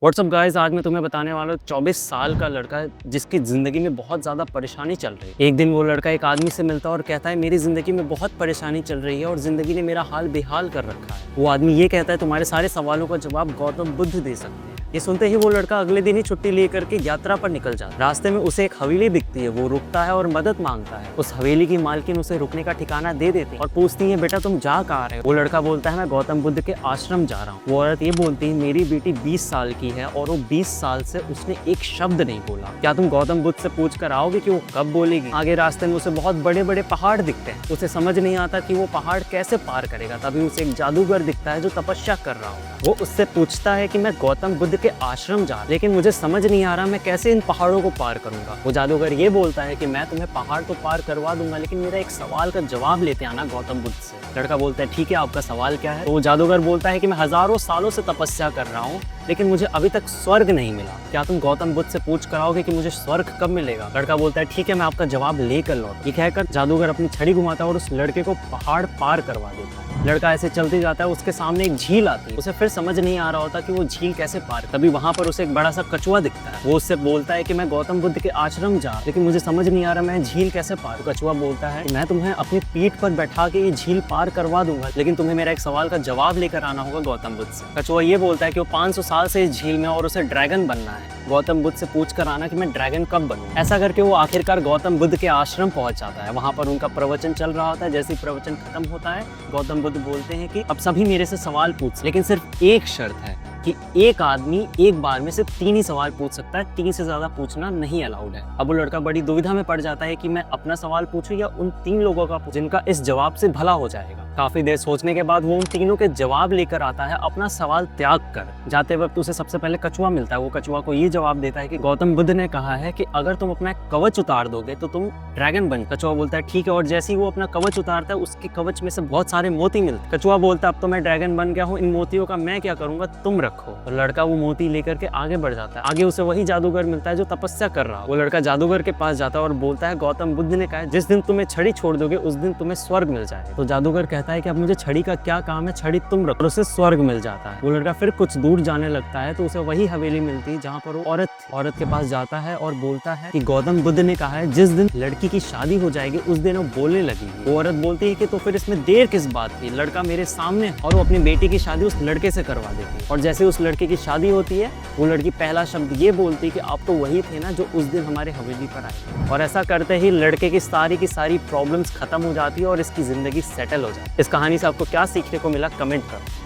WhatsApp guys, आज मैं तुम्हें बताने वाला हूँ 24 साल का लड़का जिसकी ज़िंदगी में बहुत ज़्यादा परेशानी चल रही है। एक दिन वो लड़का एक आदमी से मिलता है और कहता है मेरी ज़िंदगी में बहुत परेशानी चल रही है और ज़िंदगी ने मेरा हाल बेहाल कर रखा है। वो आदमी ये कहता है तुम्हारे सारे सवालों का जवाब गौतम बुद्ध दे सकते हैं। ये सुनते ही वो लड़का अगले दिन ही छुट्टी लेकर के यात्रा पर निकल जाता है। रास्ते में उसे एक हवेली दिखती है, वो रुकता है और मदद मांगता है। उस हवेली की मालकिन उसे रुकने का ठिकाना दे देती है और पूछती है बेटा तुम जा कहाँ रहे हो। वो लड़का बोलता है मैं गौतम बुद्ध के आश्रम जा रहा हूँ। वो औरत ये बोलती है मेरी बेटी 20 साल की है और वो 20 साल से उसने एक शब्द नहीं बोला। क्या तुम गौतम बुद्ध से पूछ कर आओगे कि वो कब बोलेगी। आगे रास्ते में उसे बहुत बड़े बड़े पहाड़ दिखते हैं। उसे समझ नहीं आता कि वो पहाड़ कैसे पार करेगा। तभी उसे एक जादूगर दिखता है जो तपस्या कर रहा होगा। वो उससे पूछता है कि मैं गौतम बुद्ध के आश्रम जा, लेकिन मुझे समझ नहीं आ रहा मैं कैसे इन पहाड़ों को पार करूंगा। वो जादूगर ये बोलता है कि मैं तुम्हें पहाड़ तो पार करवा दूंगा, लेकिन मेरा एक सवाल का जवाब लेते आना गौतम बुद्ध से। लड़का बोलता है ठीक है, आपका सवाल क्या है। तो वो जादूगर बोलता है कि मैं हजारों सालों से तपस्या कर रहा हूँ, लेकिन मुझे अभी तक स्वर्ग नहीं मिला। क्या तुम गौतम बुद्ध से पूछ कर आओगे कि मुझे स्वर्ग कब मिलेगा। लड़का बोलता है ठीक है, मैं आपका जवाब लेकर लौट। ये कहकर जादूगर अपनी छड़ी घुमाता है और उस लड़के को पहाड़ पार करवा देता है। लड़का ऐसे चलते जाता है, उसके सामने एक झील आती है। उसे फिर समझ नहीं आ रहा होता कि वो झील कैसे पार। तभी वहां पर उसे एक बड़ा सा कछुआ दिखता है। वो उससे बोलता है कि मैं गौतम बुद्ध के आश्रम जा, लेकिन मुझे समझ नहीं आ रहा मैं झील कैसे पार। कछुआ बोलता है मैं तुम्हें अपनी पीठ पर बैठा के ये झील पार करवा दूंगा, लेकिन तुम्हें मेरा एक सवाल का जवाब लेकर आना होगा गौतम बुद्ध से। कछुआ ये बोलता है कि वो 500 साल से इस झील में और उसे ड्रैगन बनना है। गौतम बुद्ध से पूछ कर आना कि मैं ड्रैगन कब बनूं। ऐसा करके वो आखिरकार गौतम बुद्ध के आश्रम पहुंच जाता है। वहां पर उनका प्रवचन चल रहा होता है। जैसे ही प्रवचन खत्म होता है, गौतम बुद्ध बोलते हैं कि अब सभी मेरे से सवाल पूछ, लेकिन सिर्फ एक शर्त है कि एक आदमी एक बार में सिर्फ 3 ही सवाल पूछ सकता है, 3 से ज्यादा पूछना नहीं अलाउड है। अब वो लड़का बड़ी दुविधा में पड़ जाता है कि मैं अपना सवाल पूछूं या उन 3 लोगों का जिनका इस जवाब से भला हो जाएगा। काफी देर सोचने के बाद वो उन तीनों के जवाब लेकर आता है, अपना सवाल त्याग कर। जाते वक्त उसे सबसे पहले कछुआ मिलता है। वो कछुआ को ये जवाब देता है कि गौतम बुद्ध ने कहा है कि अगर तुम अपना कवच उतार दोगे तो तुम ड्रैगन बन। कछुआ बोलता है ठीक है, और जैसे ही वो अपना कवच उतारता है उसके कवच में से बहुत सारे मोती मिलते। कछुआ बोलता है अब तो मैं ड्रैगन बन गया हूँ, इन मोतियों का मैं क्या करूंगा, तुम रखो। और लड़का वो मोती लेकर के आगे बढ़ जाता है। आगे उसे वही जादूगर मिलता है जो तपस्या कर रहा है। वो लड़का जादूगर के पास जाता है और बोलता है गौतम बुद्ध ने कहा है जिस दिन तुम्हें छड़ी छोड़ दोगे उस दिन तुम्हें स्वर्ग मिल जाएगा। तो जादूगर कहता है कि अब मुझे छड़ी का क्या काम है, छड़ी तुम रखो। उसे स्वर्ग मिल जाता है। वो लड़का फिर कुछ दूर जाने लगता है तो उसे वही हवेली मिलती है जहाँ पर वो औरत के पास जाता है और बोलता है कि गौतम बुद्ध ने कहा है जिस दिन लड़की की शादी हो जाएगी उस दिन वो बोलने लगेगी। वो औरत बोलती है कि तो फिर इसमें देर किस बात की, लड़का मेरे सामने। और वो अपनी बेटी की शादी उस लड़के से करवा देती है। और जैसे उस लड़के की शादी होती है, वो लड़की पहला शब्द ये बोलती है कि आप तो वही थे ना जो उस दिन हमारे हवेली पर आए। और ऐसा करते ही लड़के की सारी प्रॉब्लम्स खत्म हो जाती है और इसकी जिंदगी सेटल हो जाती है। इस कहानी से आपको क्या सीखने को मिला, कमेंट करो।